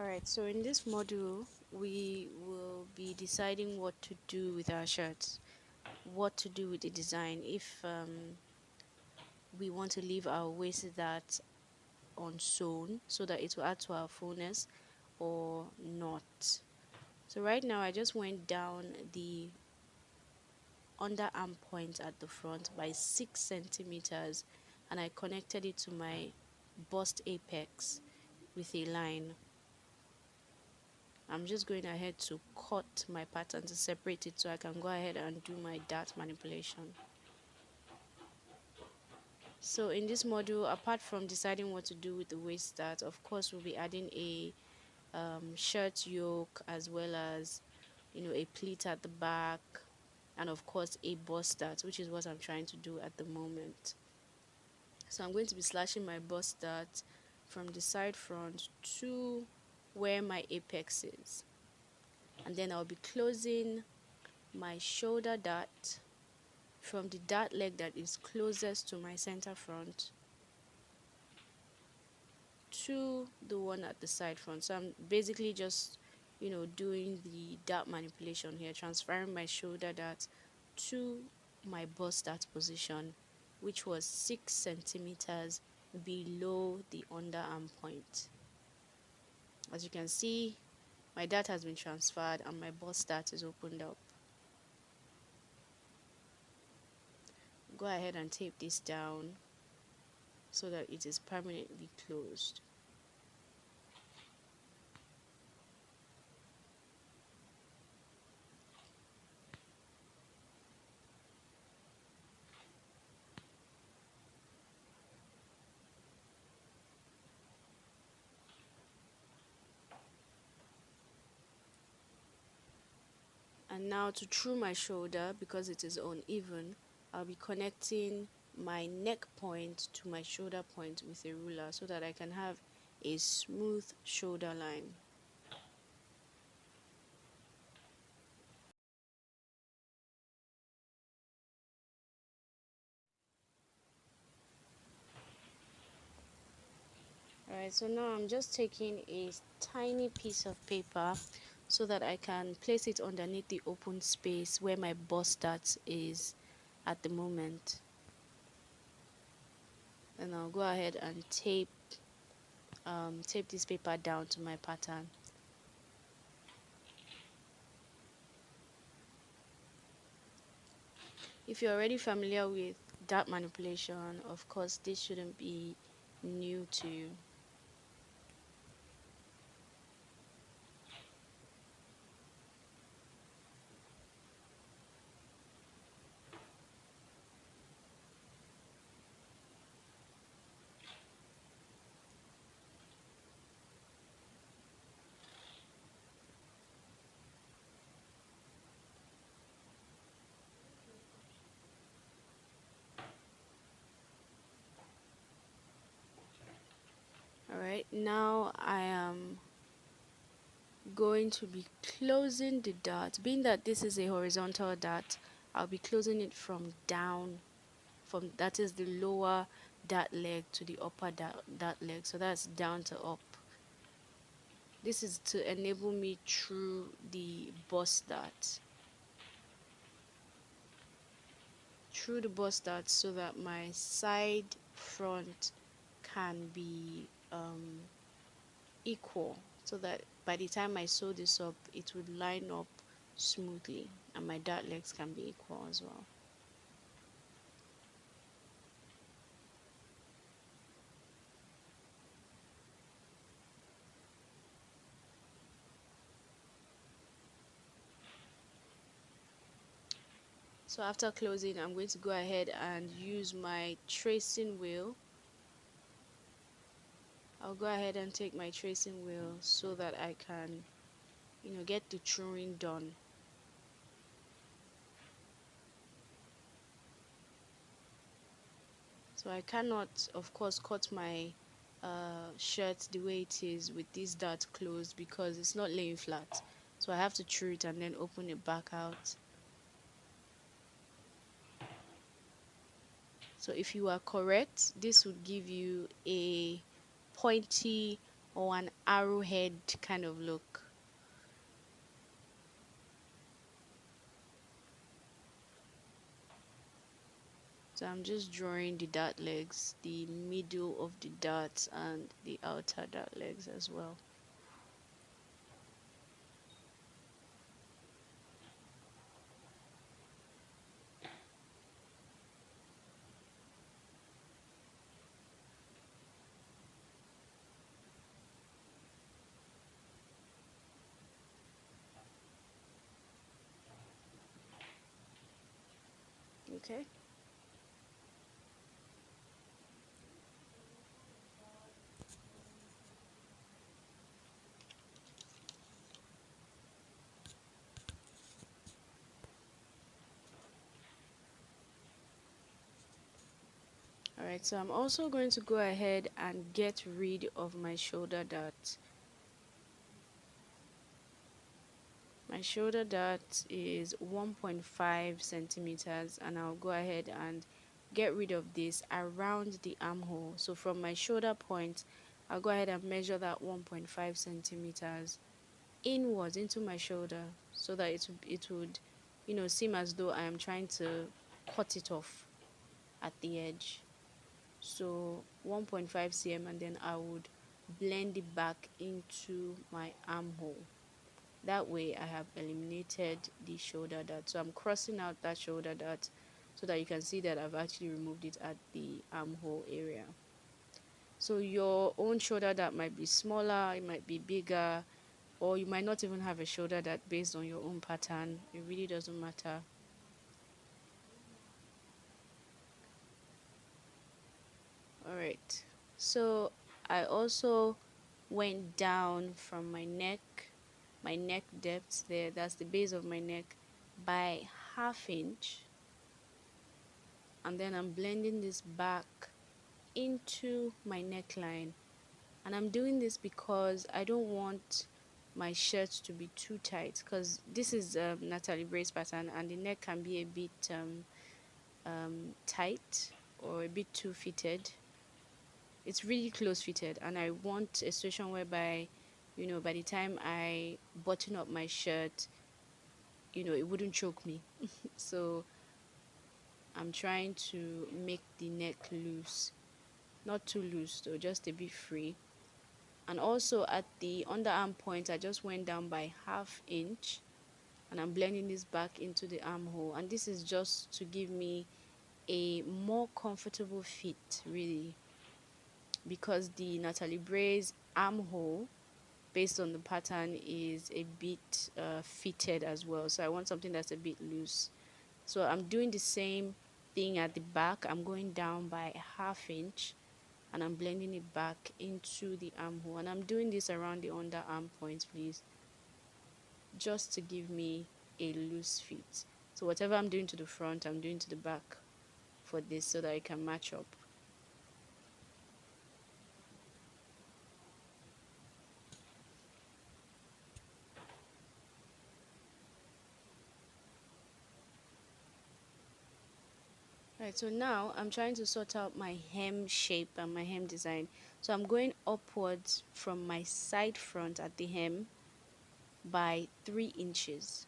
Alright, so in this module, we will be deciding what to do with our shirts, what to do with the design, if we want to leave our waist that unsewn so that it will add to our fullness or not. So right now, I just went down the underarm point at the front by 6 centimeters and I connected it to my bust apex with a line. I'm just going ahead to cut my pattern to separate it so I can go ahead and do my dart manipulation. So in this module, apart from deciding what to do with the waist dart, of course we'll be adding a shirt yoke, as well as a pleat at the back, and of course a bust dart, which is what I'm trying to do at the moment. So I'm going to be slashing my bust dart from the side front to where my apex is, and then I'll be closing my shoulder dart from the dart leg that is closest to my center front to the one at the side front. So I'm basically just doing the dart manipulation here, transferring my shoulder dart to my bust dart position, which was 6 centimeters below the underarm point. As you can see, my dart has been transferred and my bust dart is opened up. Go ahead and tape this down so that it is permanently closed. And now to true my shoulder, because it is uneven, I'll be connecting my neck point to my shoulder point with a ruler so that I can have a smooth shoulder line. Alright, so now I'm just taking a tiny piece of paper so that I can place it underneath the open space where my bust dart is at the moment. And I'll go ahead and tape this paper down to my pattern. If you're already familiar with dart manipulation, of course this shouldn't be new to you. Alright, now I am going to be closing the dart. Being that this is a horizontal dart, I'll be closing it from down, from that is the lower dart leg to the upper dart leg, so that's down to up. This is to enable me through the bust dart. Through the bust dart so that my side front can be equal, so that by the time I sew this up it would line up smoothly and my dart legs can be equal as well. So after closing, I'm going to go ahead and use my tracing wheel. I'll go ahead and take my tracing wheel so that I can get the truing done. So I cannot, of course, cut my shirt the way it is with this dart closed because it's not laying flat. So I have to true it and then open it back out. So if you are correct, this would give you a pointy or an arrowhead kind of look. So I'm just drawing the dart legs, the middle of the darts and the outer dart legs as well. Okay. All right, so I'm also going to go ahead and get rid of my shoulder dart. My shoulder dart is 1.5 centimeters, and I'll go ahead and get rid of this around the armhole. So from my shoulder point, I'll go ahead and measure that 1.5 centimeters inwards into my shoulder, so that it would seem as though I am trying to cut it off at the edge. So 1.5 cm, and then I would blend it back into my armhole. That way I have eliminated the shoulder dart. So I'm crossing out that shoulder dart so that you can see that I've actually removed it at the armhole area. So your own shoulder dart might be smaller, it might be bigger, or you might not even have a shoulder dart based on your own pattern. It really doesn't matter. Alright, so I also went down from my neck depth there, that's the base of my neck, by ½ inch, and then I'm blending this back into my neckline. And I'm doing this because I don't want my shirt to be too tight, because this is Natalie Bray's pattern, and the neck can be a bit tight or a bit too fitted. It's really close fitted, and I want a situation whereby, by the time I button up my shirt, it wouldn't choke me. So I'm trying to make the neck loose, not too loose though, just a bit free. And also at the underarm point, I just went down by ½ inch, and I'm blending this back into the armhole, and this is just to give me a more comfortable fit, really, because the Natalie Bray's armhole, based on the pattern, is a bit fitted as well. So I want something that's a bit loose. So I'm doing the same thing at the back. I'm going down by ½ inch, and I'm blending it back into the armhole, and I'm doing this around the underarm point, please, just to give me a loose fit. So whatever I'm doing to the front, I'm doing to the back for this, so that it can match up. Right, so now I'm trying to sort out my hem shape and my hem design. So I'm going upwards from my side front at the hem by 3 inches.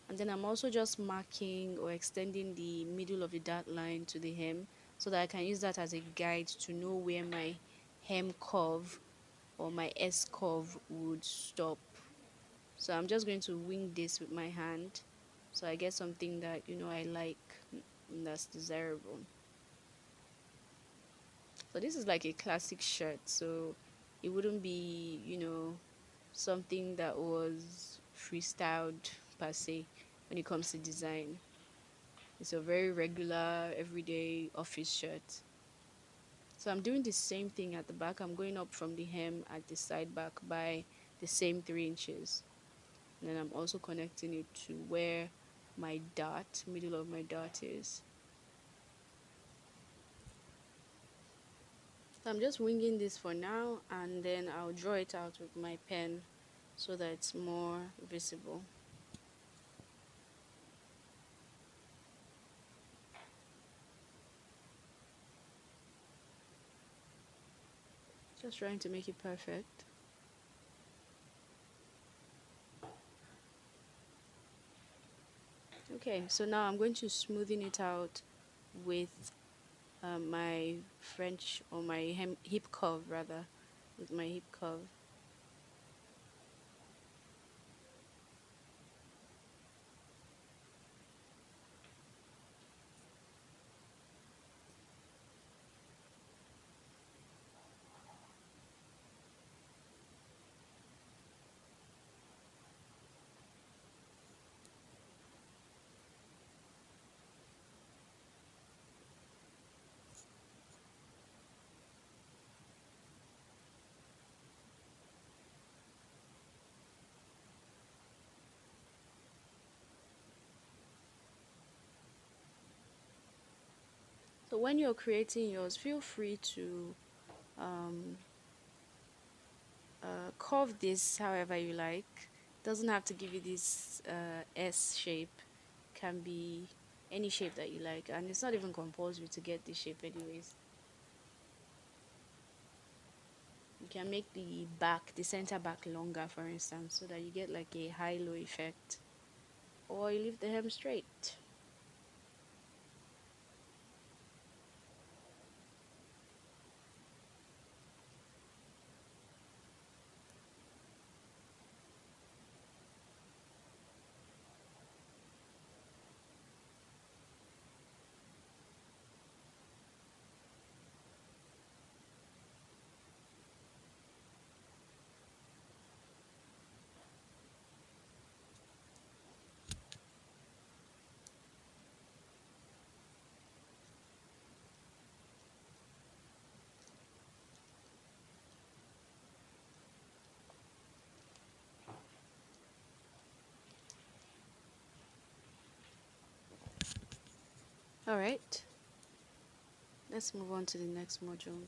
And then I'm also just marking or extending the middle of the dart line to the hem, so that I can use that as a guide to know where my hem curve or my S curve would stop. So I'm just going to wing this with my hand, so I get something that I like, and that's desirable. So this is like a classic shirt, so it wouldn't be something that was freestyled per se when it comes to design. It's a very regular, everyday office shirt. So I'm doing the same thing at the back. I'm going up from the hem at the side back by the same 3 inches. And then I'm also connecting it to where my dart, middle of my dart is. So I'm just winging this for now, and then I'll draw it out with my pen so that it's more visible. Just trying to make it perfect. Okay, so now I'm going to smoothen it out with my French or my hip curve rather, with my hip curve. So when you're creating yours, feel free to um, curve this however you like. Doesn't have to give you this S shape. Can be any shape that you like, and it's not even compulsory to get this shape anyways. You can make the back, the center back longer, for instance, so that you get like a high-low effect, or you leave the hem straight. All right, let's move on to the next module.